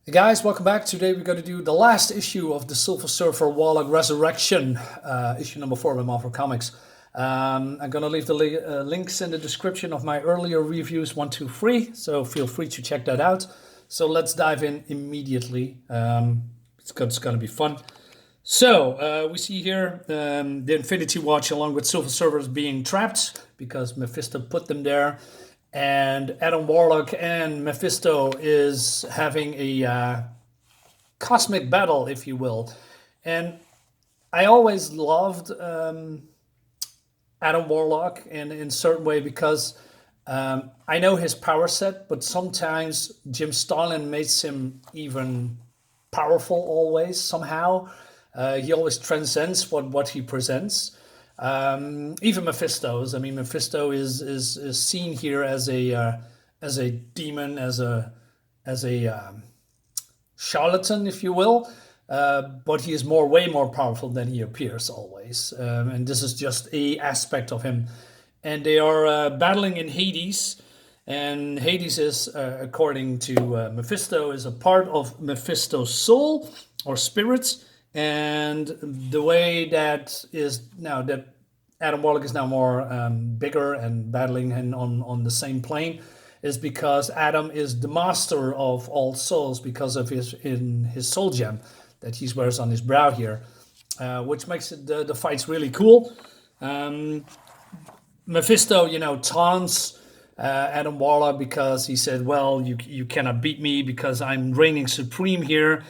Hey guys, welcome back. Today we're going to do the last issue of the Silver Surfer Warlock Resurrection, issue number 4 by Marvel Comics. I'm going to leave the links in the description of my earlier reviews 1, 2, 3, so feel free to check that out. So let's dive in immediately. It's going to be fun. So we see here the Infinity Watch along with Silver Surfers being trapped because Mephisto put them there. And Adam Warlock and Mephisto is having a cosmic battle, if you will. And I always loved Adam Warlock in a certain way because I know his power set, but sometimes Jim Starlin makes him even powerful always somehow. He always transcends what he presents. Even Mephisto's. I mean, Mephisto is seen here as a demon, as a charlatan, if you will. But he is way more powerful than he appears always. And this is just a aspect of him. And they are battling in Hades. And Hades is, according to Mephisto, is a part of Mephisto's soul or spirit. And the way that is now that Adam Warlock is now more bigger and battling him on the same plane is because Adam is the master of all souls because of his soul gem that he wears on his brow here, which makes it the fights really cool. Mephisto, taunts Adam Warlock because he said, "Well, you cannot beat me because I'm reigning supreme here,"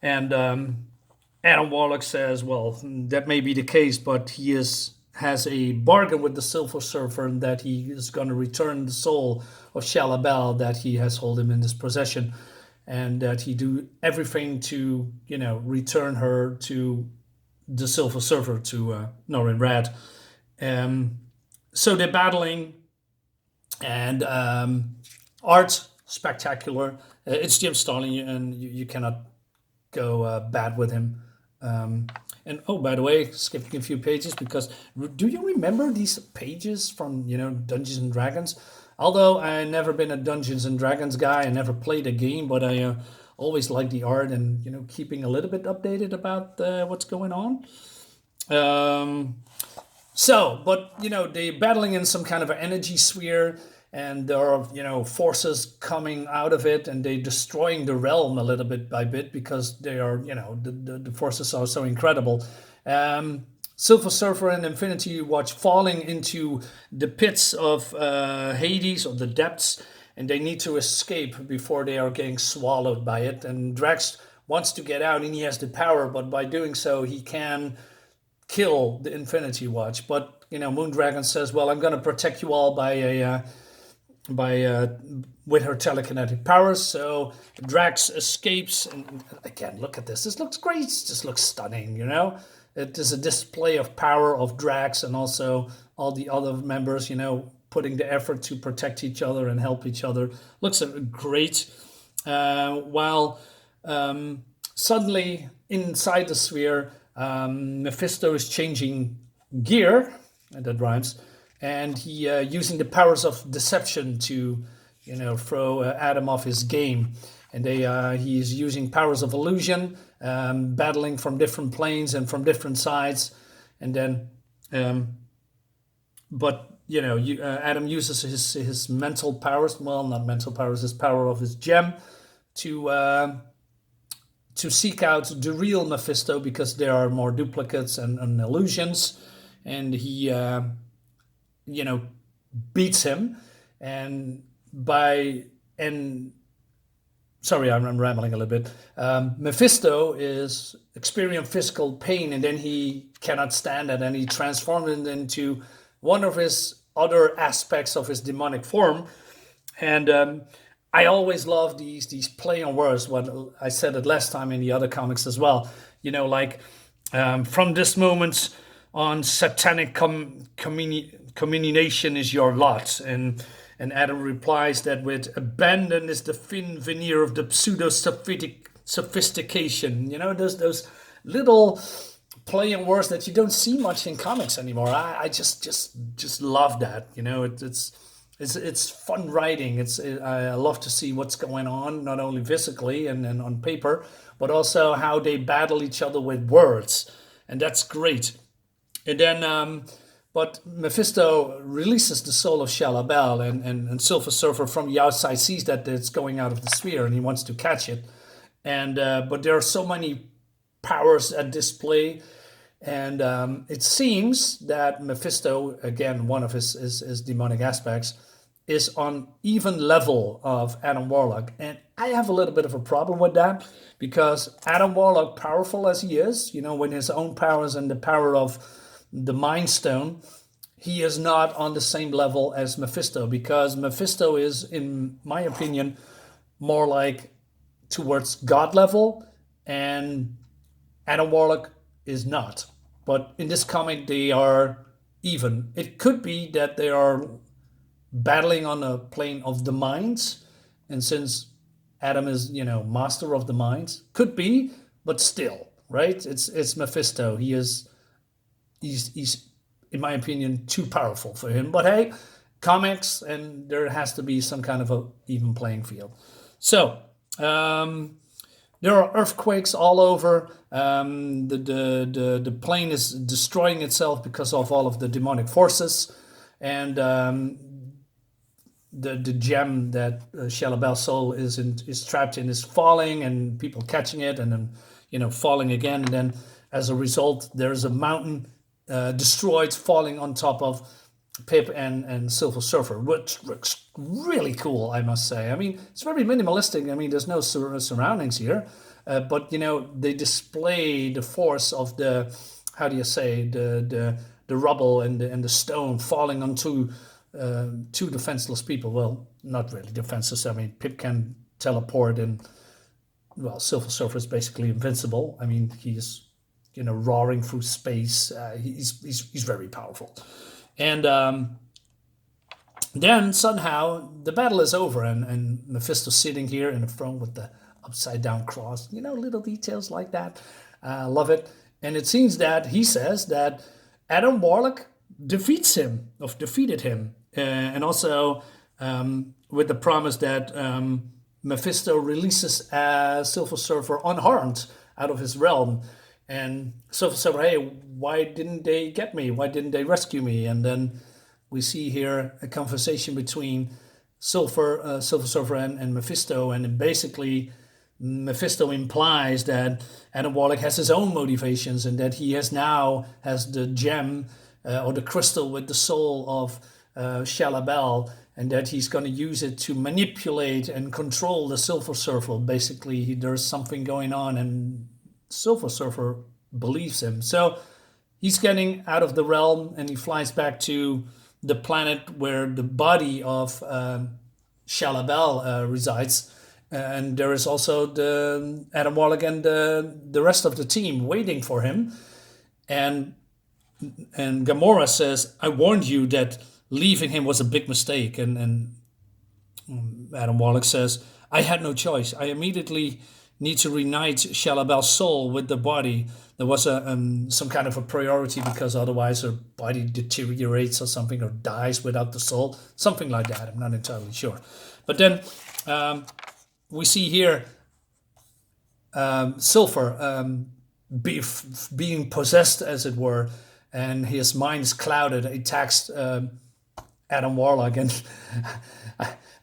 and Adam Warlock says, "Well, that may be the case, but he has a bargain with the Silver Surfer that he is going to return the soul of Shalla-Bal that he has hold him in his possession, and that he do everything to, return her to the Silver Surfer, to Norrin Red." So they're battling, and art spectacular. It's Jim Starlin, and you cannot go bad with him. And oh, by the way, skipping a few pages because do you remember these pages from Dungeons and Dragons? Although I never been a Dungeons and Dragons guy, I never played a game, but I always like the art and keeping a little bit updated about what's going on. But they're battling in some kind of an energy sphere, and there are forces coming out of it, and they're destroying the realm a little bit by bit because they are the forces are so incredible. Silver Surfer and Infinity Watch falling into the pits of Hades, or the depths, and they need to escape before they are getting swallowed by it. And Drax wants to get out, and he has the power, but by doing so, he can kill the Infinity Watch. But Moondragon says, "Well, I'm going to protect you all with her telekinetic powers." So Drax escapes, and again, look at this. This looks great. This looks stunning. It is a display of power of Drax and also all the other members. Putting the effort to protect each other and help each other. Looks great. While suddenly inside the sphere, Mephisto is changing gear, and that rhymes. And he using the powers of deception to, throw Adam off his game. And he's using powers of illusion, battling from different planes and from different sides. And then, Adam uses his mental powers. Well, not mental powers, his power of his gem to seek out the real Mephisto because there are more duplicates and illusions. And he beats him, sorry, I'm rambling a little bit. Mephisto is experiencing physical pain, and then he cannot stand it, and he transforms it into one of his other aspects of his demonic form. And I always love these play on words. What I said it last time in the other comics as well. From this moment on, satanic communication is your lot. And Adam replies that with abandon is the thin veneer of the pseudo sophistication. Those little play on words that you don't see much in comics anymore. I just love that. it's fun writing. I love to see what's going on, not only physically and on paper, but also how they battle each other with words, and that's great. And then, but Mephisto releases the soul of Shalla-Bal, and Silver Surfer from the outside sees that it's going out of the sphere, and he wants to catch it. And but there are so many powers at display, and it seems that Mephisto, again, one of his demonic aspects, is on even level of Adam Warlock. And I have a little bit of a problem with that, because Adam Warlock, powerful as he is, with his own powers and the power of the Mind Stone, he is not on the same level as Mephisto, because Mephisto is, in my opinion, more like towards God level, and Adam Warlock is not. But in this comic, they are even. It could be that they are battling on a plane of the minds, and since Adam is, master of the minds, could be, but still, right? It's Mephisto. He's in my opinion too powerful for him. But hey, comics, and there has to be some kind of a even playing field. So there are earthquakes all over. The plane is destroying itself because of all of the demonic forces, and the gem that Shalla-Bal's soul is trapped in is falling, and people catching it, and then falling again, and then as a result, there's a mountain destroyed, falling on top of Pip and Silver Surfer, which looks really cool, I must say. I mean, it's very minimalistic. I mean, there's no surroundings here, but they display the force of the, how do you say, the rubble and the stone falling onto two defenseless people. Well, not really defenseless. I mean, Pip can teleport, and well, Silver Surfer is basically invincible. I mean, he's roaring through space. He's very powerful. And then somehow the battle is over, and Mephisto's sitting here in the throne with the upside down cross. Little details like that. Love it. And it seems that he says that Adam Warlock defeated him, and also with the promise that Mephisto releases Silver Surfer unharmed out of his realm. And Silver Surfer, hey, why didn't they get me? Why didn't they rescue me? And then we see here a conversation between Silver Surfer and Mephisto, and basically Mephisto implies that Adam Warlock has his own motivations, and that he has the gem or the crystal with the soul of Shalla-Bal, and that he's going to use it to manipulate and control the Silver Surfer. Basically, there's something going on, and Silver Surfer believes him. So he's getting out of the realm, and he flies back to the planet where the body of Shalla-Bal resides. And there is also the Adam Warlock and the rest of the team waiting for him. And Gamora says, "I warned you that leaving him was a big mistake." And Adam Warlock says, "I had no choice. I immediately need to reunite Shalla-Bal's soul with the body. There was some kind of a priority, because otherwise her body deteriorates or something, or dies without the soul. Something like that. I'm not entirely sure." But then we see here Silver being possessed, as it were, and his mind is clouded. It attacks Adam Warlock, and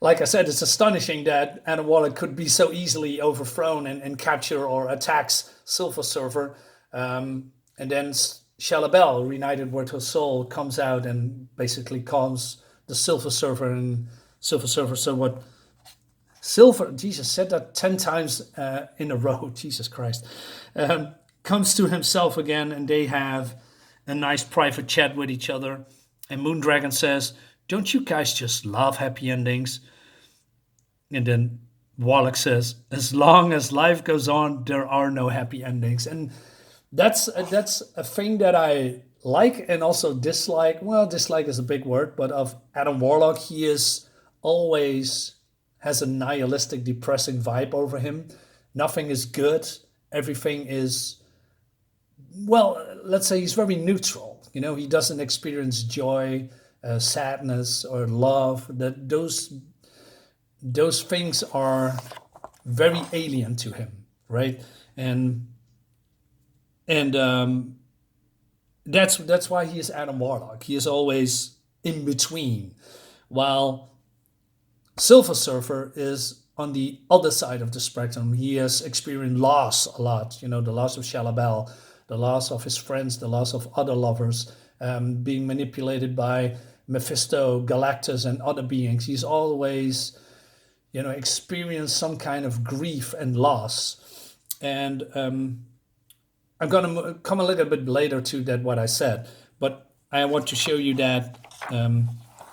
like I said, it's astonishing that Adam Warlock could be so easily overthrown and capture or attacks Silver Surfer. And then Shalla-Bal, reunited with her soul, comes out and basically calms the Silver Surfer, and Silver Surfer. So what? Silver, Jesus, said that 10 times in a row. Jesus Christ. Comes to himself again, and they have a nice private chat with each other. And Moondragon says, "Don't you guys just love happy endings?" And then Warlock says, "As long as life goes on, there are no happy endings." And that's a thing that I like and also dislike. Well, dislike is a big word, but of Adam Warlock, he is always has a nihilistic, depressing vibe over him. Nothing is good. Everything is, well, let's say he's very neutral. He doesn't experience joy. sadness or love. That those things are very alien to him, right? And and that's why he is Adam Warlock. He is always in between, while Silver Surfer is on the other side of the spectrum. He has experienced loss a lot. The loss of Shalla-Bal, the loss of his friends, the loss of other lovers, being manipulated by Mephisto, Galactus, and other beings. He's always, experienced some kind of grief and loss. And I'm going to come a little bit later to that what I said, but I want to show you that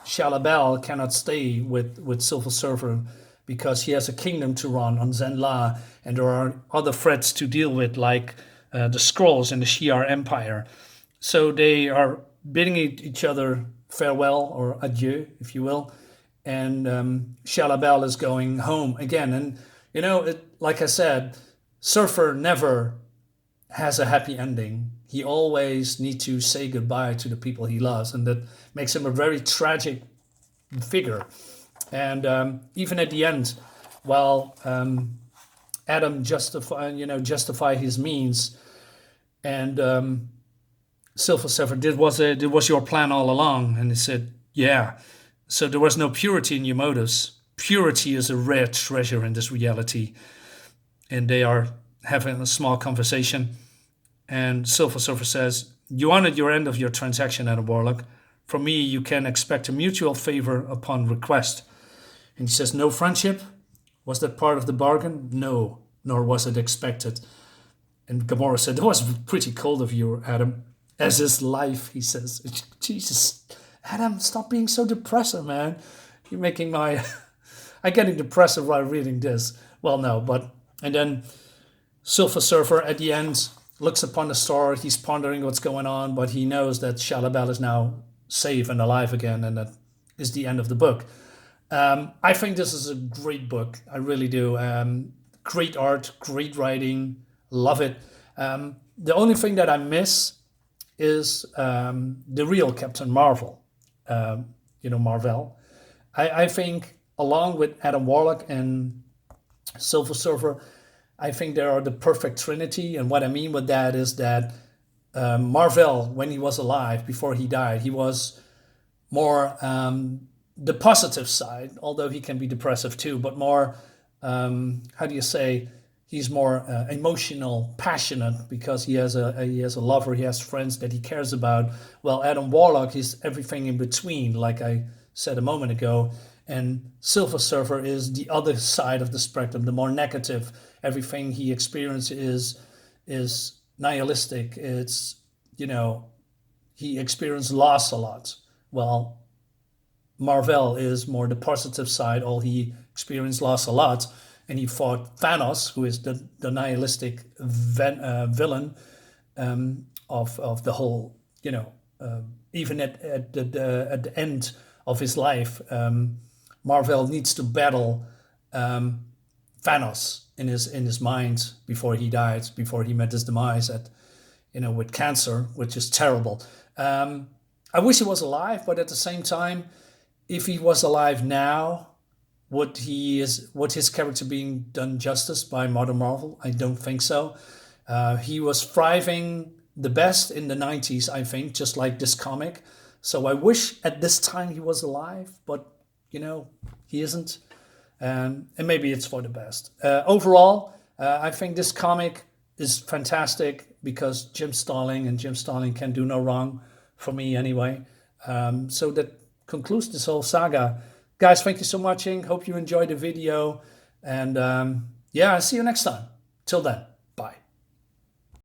Shalla-Bal cannot stay with Silver Surfer because he has a kingdom to run on Zenla, and there are other threats to deal with, like the Skrulls and the Shi'ar Empire. So they are bidding each other farewell, or adieu, if you will, and Shalla-Bal is going home again. And like I said, Surfer never has a happy ending. He always needs to say goodbye to the people he loves, and that makes him a very tragic figure. And even at the end, while Adam justify his means, and Silver Surfer, did was your plan all along? And he said, yeah. So there was no purity in your motives. Purity is a rare treasure in this reality. And they are having a small conversation. And Silver Surfer says, you honored your end of your transaction, Adam Warlock. From me, you can expect a mutual favor upon request. And he says, no friendship? Was that part of the bargain? No, nor was it expected. And Gamora said, that was pretty cold of you, Adam. As is life, he says. Jesus, Adam, stop being so depressive, man. You're making my... I'm getting depressed while reading this. Well, no, but... And then Silver Surfer, at the end, looks upon the star. He's pondering what's going on, but he knows that Shalla-Bal is now safe and alive again, and that is the end of the book. I think this is a great book. I really do. Great art, great writing. Love it. The only thing that I miss is the real Captain Marvel. Marvel. I think, along with Adam Warlock and Silver Surfer, I think they are the perfect trinity. And what I mean with that is that Marvel, when he was alive, before he died, he was more the positive side, although he can be depressive too, but more, how do you say, he's more emotional, passionate, because he has a lover, he has friends that he cares about. Well, Adam Warlock is everything in between, like I said a moment ago. And Silver Surfer is the other side of the spectrum, the more negative. Everything he experiences is nihilistic. It's, he experienced loss a lot. Well, Marvel is more the positive side. All he experienced loss a lot. And he fought Thanos, who is the nihilistic villain of the whole, even at the end of his life, Marvel needs to battle Thanos in his mind before he died, before he met his demise with cancer, which is terrible. I wish he was alive, but at the same time, if he was alive now, would his character being done justice by modern Marvel? I don't think so. He was thriving the best in the 90s, I think, just like this comic. So I wish at this time he was alive, but he isn't. And maybe it's for the best. Overall, I think this comic is fantastic because Jim Starlin can do no wrong, for me anyway. So that concludes this whole saga. Guys, thank you so much. Hope you enjoyed the video. And I'll see you next time. Till then.